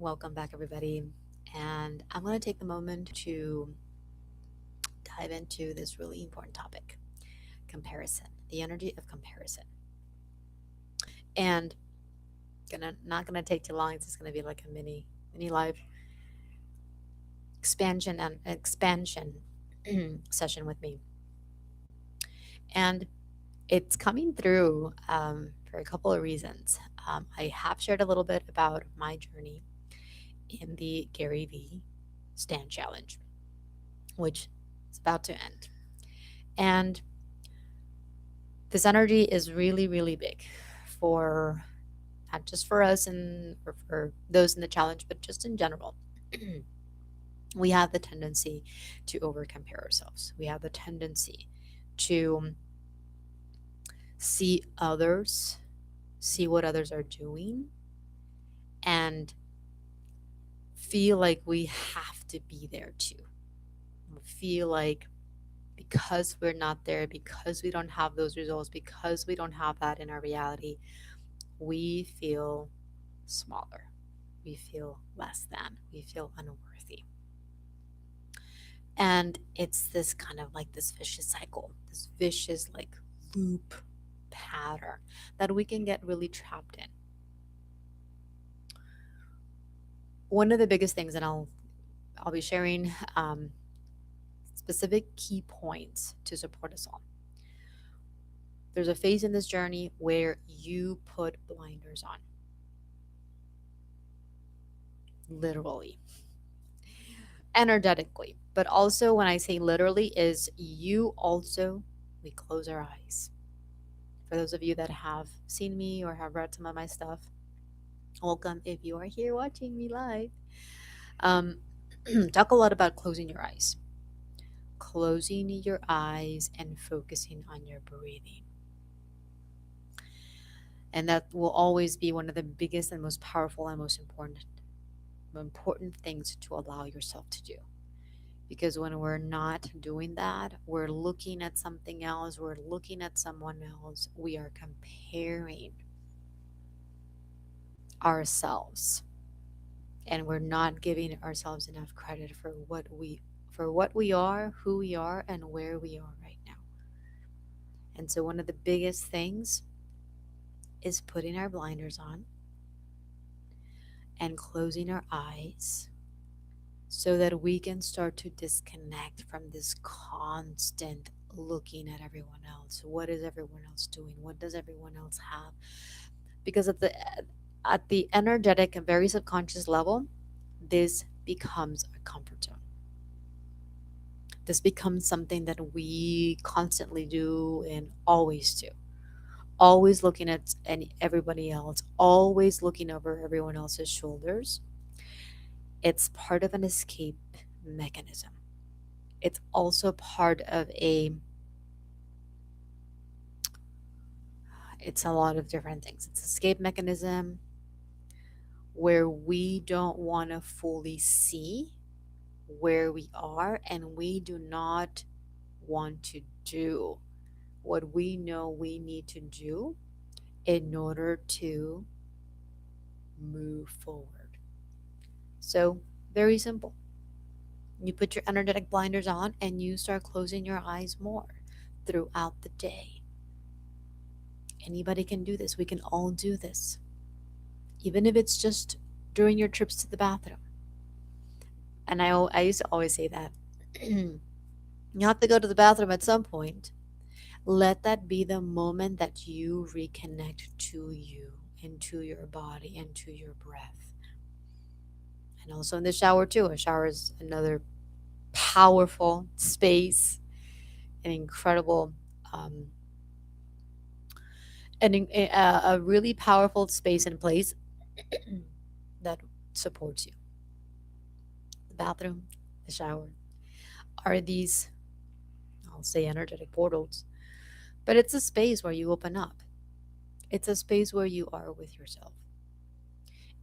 Welcome back, everybody. And I'm going to take the moment to dive into this really important topic: comparison, the energy of comparison. And not gonna take too long. It's just gonna be like a mini live expansion session with me. And it's coming through for a couple of reasons. I have shared a little bit about my journey in the Gary V Stand Challenge, which is about to end. And this energy is really, really big for not just for us and for those in the challenge, but just in general. We have the tendency to over compare ourselves. We have the tendency to see others, see what others are doing, and feel like we have to be there too. We feel like because we're not there, because we don't have those results, because we don't have that in our reality, we feel smaller. We feel less than. We feel unworthy. And it's this kind of like this vicious cycle, this vicious like loop pattern that we can get really trapped in. One of the biggest things, and I'll be sharing specific key points to support us all. There's a phase in this journey where you put blinders on, literally, energetically. But also, when I say literally, is you also, we close our eyes. For those of you that have seen me or have read some of my stuff, welcome if you are here watching me live. Um, talk a lot about closing your eyes. Closing your eyes and focusing on your breathing. And that will always be one of the biggest and most powerful and most important things to allow yourself to do. Because when we're not doing that, we're looking at something else, we're looking at someone else, we are comparing ourselves, and we're not giving ourselves enough credit for what we are, who we are, and where we are right now. And so one of the biggest things is putting our blinders on and closing our eyes so that we can start to disconnect from this constant looking at everyone else. What is everyone else doing? What does everyone else have? Because at the energetic and very subconscious level, this becomes a comfort zone. This becomes something that we constantly do and always do. Always looking at everybody else, always looking over everyone else's shoulders. It's part of an escape mechanism. It's also part of it's a lot of different things. It's escape mechanism where we don't want to fully see where we are, and we do not want to do what we know we need to do in order to move forward. So, very simple. You put your energetic blinders on and you start closing your eyes more throughout the day. Anybody can do this. We can all do this. Even if it's just during your trips to the bathroom. And I used to always say that you have to go to the bathroom at some point. Let that be the moment that you reconnect to you and to your body and to your breath. And also in the shower, too. A shower is another powerful space, an incredible, um, a really powerful space and place that supports you. The bathroom, the shower are these, I'll say, energetic portals, but it's a space where you open up. It's a space where you are with yourself.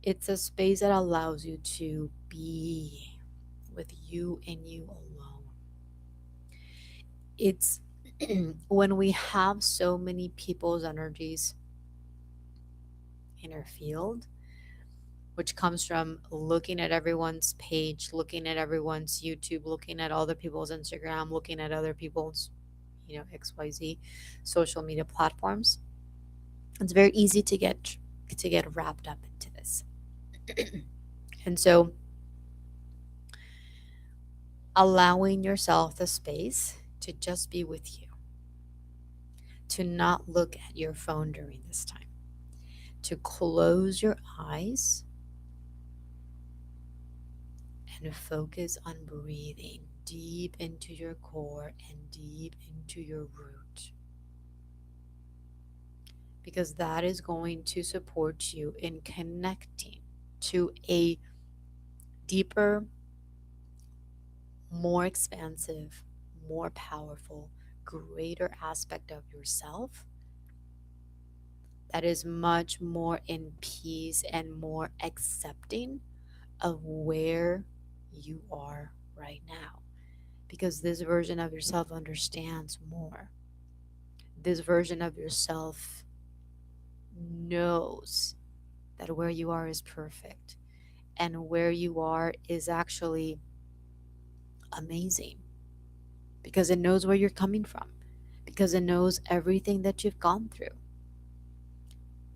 It's a space that allows you to be with you and you alone. It's when we have so many people's energies in our field, which comes from looking at everyone's page, looking at everyone's YouTube, looking at other people's Instagram, looking at other people's, XYZ social media platforms. It's very easy to get wrapped up into this. And so allowing yourself the space to just be with you, to not look at your phone during this time, to close your eyes and focus on breathing deep into your core and deep into your root, because that is going to support you in connecting to a deeper, more expansive, more powerful, greater aspect of yourself that is much more in peace and more accepting of where you are right now. Because this version of yourself understands more. This version of yourself knows that where you are is perfect and where you are is actually amazing, because it knows where you're coming from, because it knows everything that you've gone through.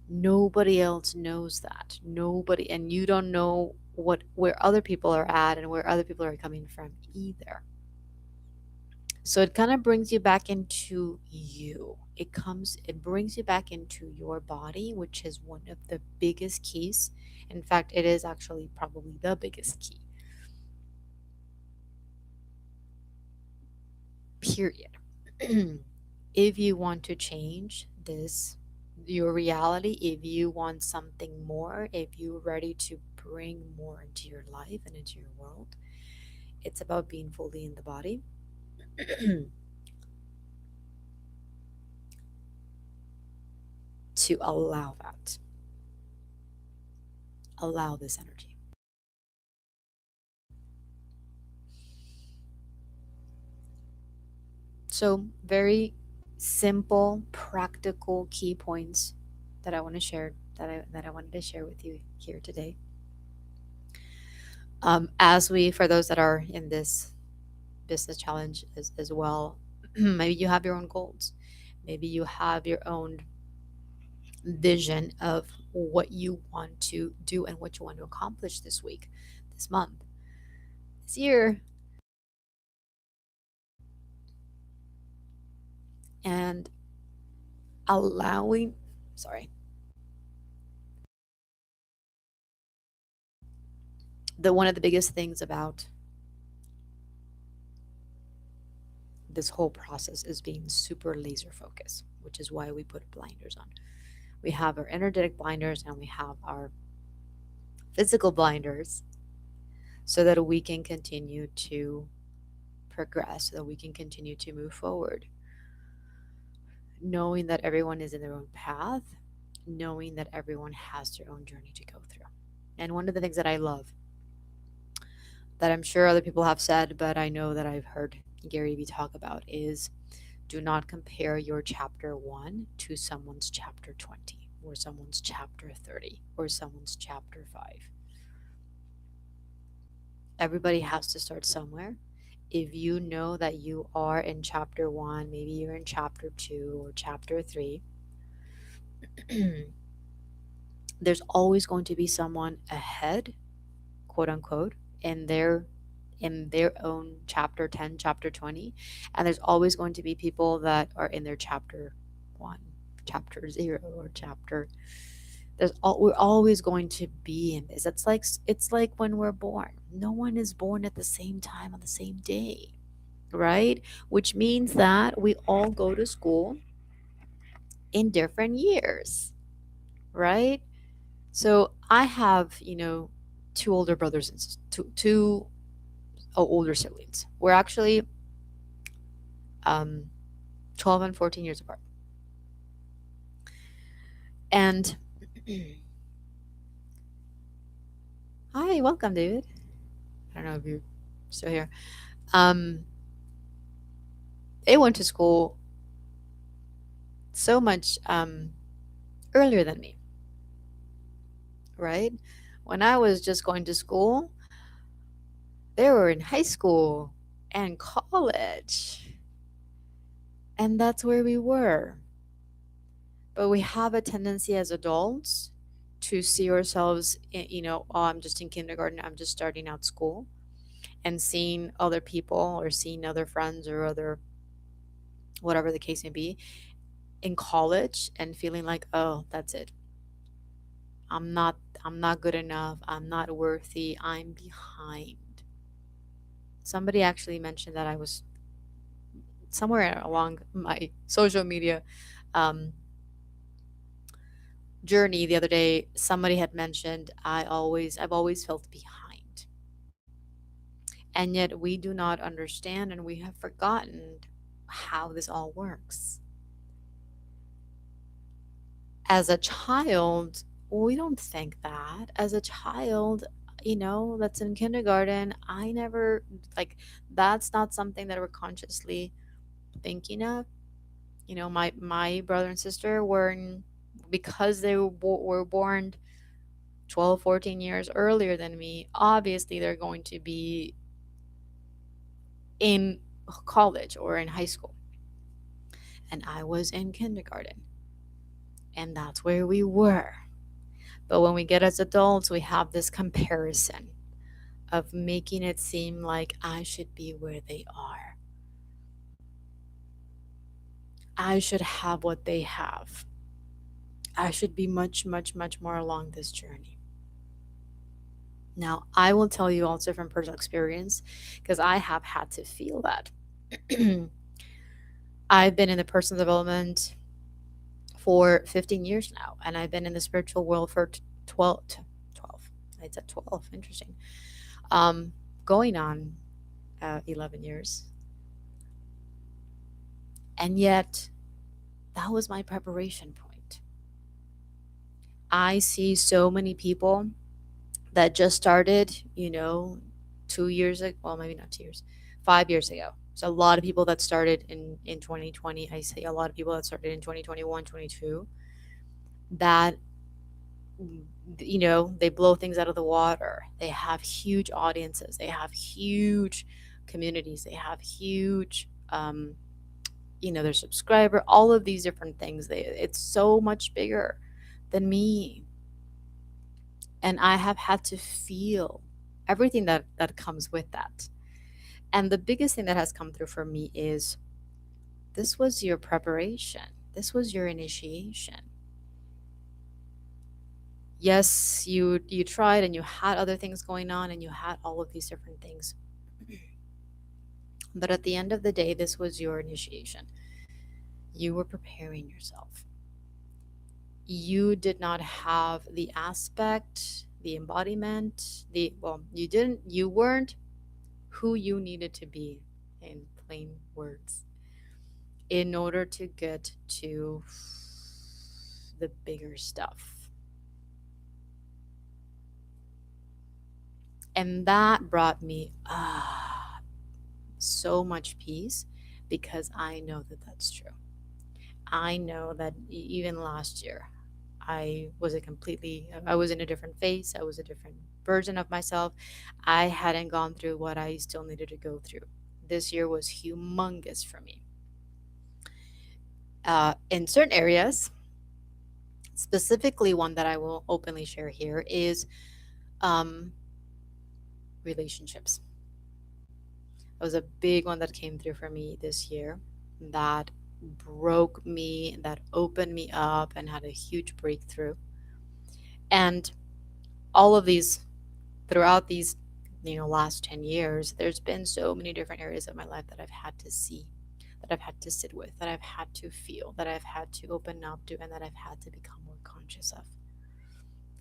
Nobody else knows that. Nobody, and you don't know where other people are at and where other people are coming from either. So it kind of brings you back into you. It brings you back into your body, which is one of the biggest keys. In fact, it is actually probably the biggest key, period. If you want to change this, your reality, if you want something more, if you're ready to bring more into your life and into your world, it's about being fully in the body. To allow that, allow this energy. So, very simple, practical key points that I want to share, that I wanted to share with you here today. As we, for those that are in this business challenge as well, maybe you have your own goals, maybe you have your own vision of what you want to do and what you want to accomplish this week, this month, this year, and allowing, sorry, the one of the biggest things about this whole process is being super laser focused, which is why we put blinders on. We have our energetic blinders and we have our physical blinders, so that we can continue to progress, so that we can continue to move forward, knowing that everyone is in their own path, knowing that everyone has their own journey to go through. And one of the things that I love, that I'm sure other people have said, but I know that I've heard Gary Vee talk about, is do not compare your chapter 1 to someone's chapter 20 or someone's chapter 30 or someone's chapter 5. Everybody has to start somewhere. If you know that you are in chapter 1, maybe you're in chapter 2 or chapter 3, there's always going to be someone ahead, quote unquote, in their own chapter 10, chapter 20, and there's always going to be people that are in their chapter 1, chapter 0, or chapter, we're always going to be in this. It's like when we're born. No one is born at the same time on the same day, right? Which means that we all go to school in different years, right? So I have, two older brothers and two older siblings. We're actually um, 12 and 14 years apart. And hi, welcome, David. I don't know if you're still here. Um, they went to school so much earlier than me, right? When I was just going to school, they were in high school and college. And that's where we were. But we have a tendency as adults to see ourselves, oh, I'm just in kindergarten, I'm just starting out school, and seeing other people or seeing other friends or other, whatever the case may be, in college and feeling like, oh, that's it. I'm not I'm not good enough. I'm not worthy. I'm behind. Somebody actually mentioned that I was somewhere along my social media um, journey the other day. Somebody had mentioned I've always felt behind, and yet we do not understand, and we have forgotten how this all works. As a child, we don't think that. As a child, that's in kindergarten, I never, like, that's not something that we're consciously thinking of. My brother and sister because they were born 12, 14 years earlier than me, obviously they're going to be in college or in high school. And I was in kindergarten, and that's where we were. But when we get as adults, we have this comparison of making it seem like I should be where they are. I should have what they have. I should be much, much, much more along this journey. Now, I will tell you also from personal experience, because I have had to feel that. I've been in the personal development for 15 years now, and I've been in the spiritual world for 12. I said 12, interesting. Um, Going on 11 years. And yet, that was my preparation point. I see so many people that just started, 2 years ago. Well, maybe not 2 years, 5 years ago. So a lot of people that started in 2020. I see a lot of people that started in 2021, 22. That they blow things out of the water. They have huge audiences. They have huge communities. They have huge their subscriber, all of these different things. It's so much bigger than me. And I have had to feel everything that comes with that. And the biggest thing that has come through for me is, this was your preparation. This was your initiation. Yes, you tried and you had other things going on and you had all of these different things. But at the end of the day, this was your initiation. You were preparing yourself. You did not have the aspect, the embodiment, you weren't who you needed to be, in plain words, in order to get to the bigger stuff. And that brought me so much peace, because I know that that's true. I know that even last year, I was in a different phase. I was a different version of myself. I hadn't gone through what I still needed to go through. This year was humongous for me. In certain areas, specifically one that I will openly share here is um, relationships. It was a big one that came through for me this year, that broke me, that opened me up, and had a huge breakthrough. And all of these, throughout these, last 10 years, there's been so many different areas of my life that I've had to see, that I've had to sit with, that I've had to feel, that I've had to open up to, and that I've had to become more conscious of.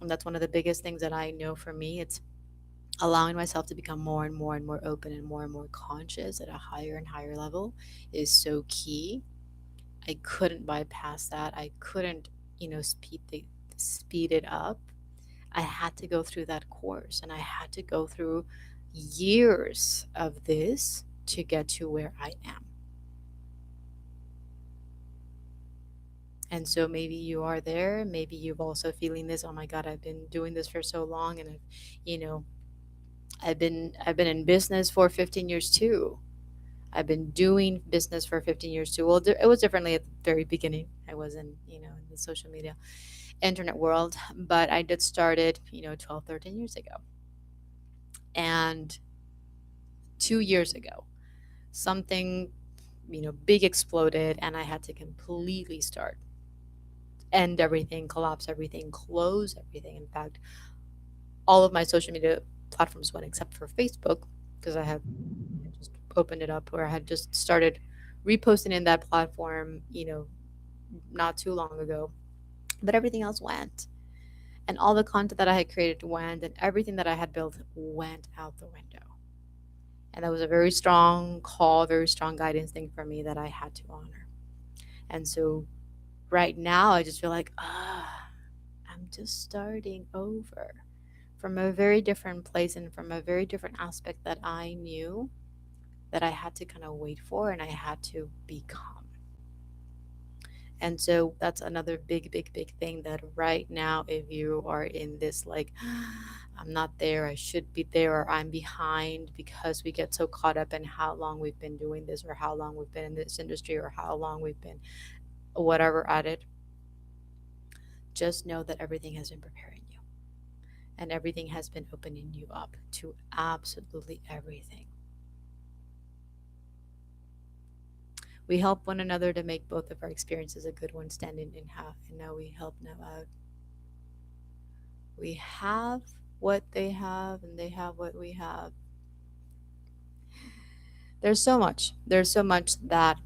And that's one of the biggest things that I know for me. It's allowing myself to become more and more and more open and more conscious at a higher and higher level is so key. I couldn't bypass that. I couldn't, speed it up. I had to go through that course, and I had to go through years of this to get to where I am. And so maybe you are there, maybe you've also feeling this, oh my god, I've been doing this for so long, and I've, you know, I've been in business for 15 years too. I've been doing business for 15 years too. Well, it was differently at the very beginning. I wasn't, in the social media internet world, but I did started, 12, 13 years ago. And 2 years ago, something, big exploded, and I had to completely start, end everything, collapse everything, close everything. In fact, all of my social media platforms went except for Facebook, because I had just opened it up, or I had just started reposting in that platform, not too long ago. But everything else went. And all the content that I had created went, and everything that I had built went out the window. And that was a very strong call, very strong guidance thing for me that I had to honor. And so right now, I just feel like, I'm just starting over from a very different place and from a very different aspect that I knew that I had to kind of wait for and I had to become. And so that's another big, big, big thing, that right now, if you are in this, like, I'm not there, I should be there, or I'm behind, because we get so caught up in how long we've been doing this, or how long we've been in this industry, or how long we've been whatever at it, just know that everything has been preparing you, and everything has been opening you up to absolutely everything. We help one another to make both of our experiences a good one, standing in half, and now we help now out. We have what they have, and they have what we have. There's so much that,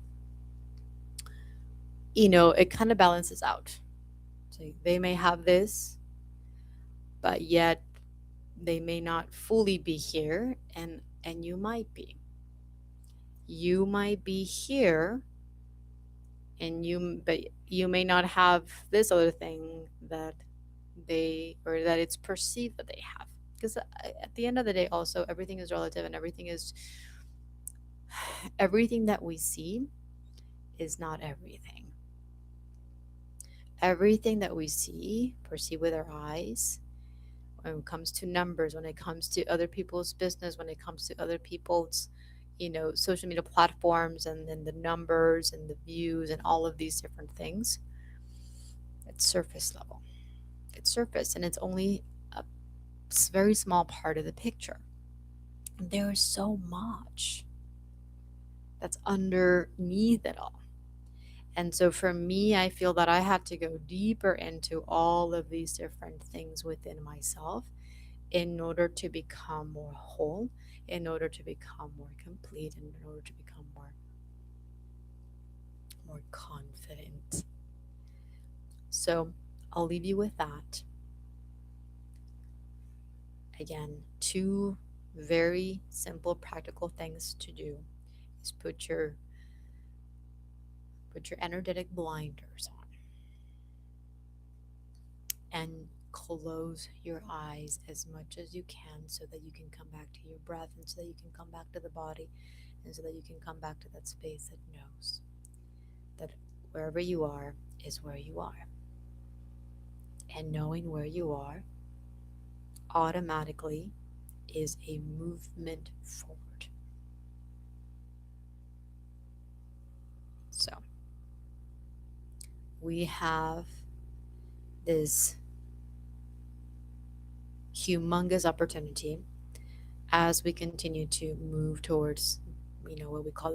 it kind of balances out. So they may have this, but yet they may not fully be here, and you might be here, and but you may not have this other thing that they, or that it's perceived that they have. Because at the end of the day, also, everything is relative, and everything that we see is not everything. Everything that we see, perceive with our eyes, when it comes to numbers, when it comes to other people's business, when it comes to other people's, social media platforms, and then the numbers and the views and all of these different things, it's surface level. It's surface, and it's only a very small part of the picture. And there is so much that's underneath it all. And so for me, I feel that I had to go deeper into all of these different things within myself in order to become more whole, in order to become more complete, and in order to become more confident. So I'll leave you with that. Again, two very simple practical things to do is put your energetic blinders on, and close your eyes as much as you can, so that you can come back to your breath, and so that you can come back to the body, and so that you can come back to that space that knows that wherever you are is where you are. And knowing where you are automatically is a movement forward. So we have this humongous opportunity as we continue to move towards, what we call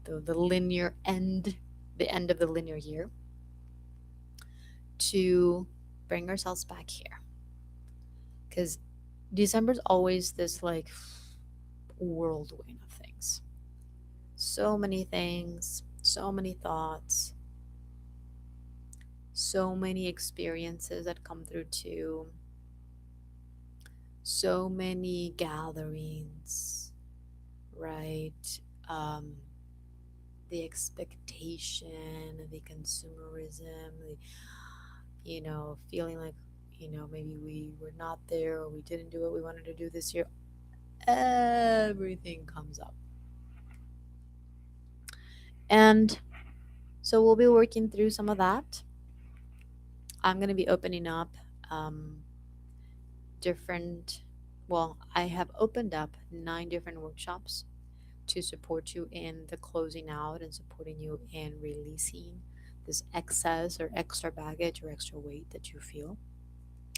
the linear end, the end of the linear year, to bring ourselves back here. Because December's always this, like, whirlwind of things. So many things, so many thoughts, so many experiences that come through too, so many gatherings, right? Um, the expectation, the consumerism, feeling like, maybe we were not there, or we didn't do what we wanted to do this year. Everything comes up. And so we'll be working through some of that. I'm going to be opening up um, different, well, I have opened up 9 different workshops to support you in the closing out and supporting you in releasing this excess or extra baggage or extra weight that you feel,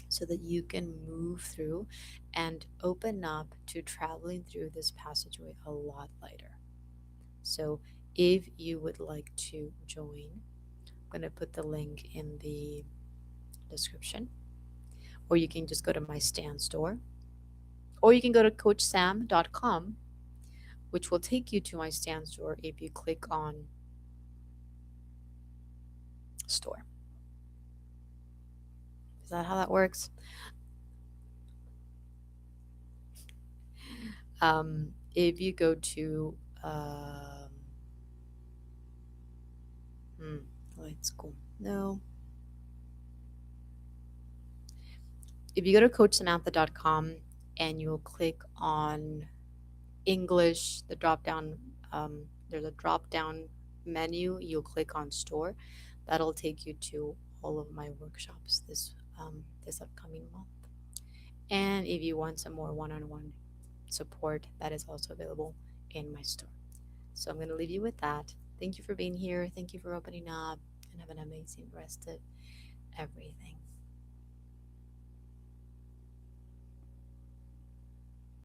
so that you can move through and open up to traveling through this passageway a lot lighter. So, if you would like to join, I'm going to put the link in the description, or you can just go to my stand store, or you can go to coachsam.com, which will take you to my stand store if you click on store. Is that how that works? If you go to, um, hmm, let's go. No. If you go to coachsamantha.com and you'll click on English, the drop down, um, there's a drop down menu. You'll click on store. That'll take you to all of my workshops this upcoming month. And if you want some more one-on-one support, that is also available in my store. So I'm going to leave you with that. Thank you for being here. Thank you for opening up, and have an amazing rest of everything.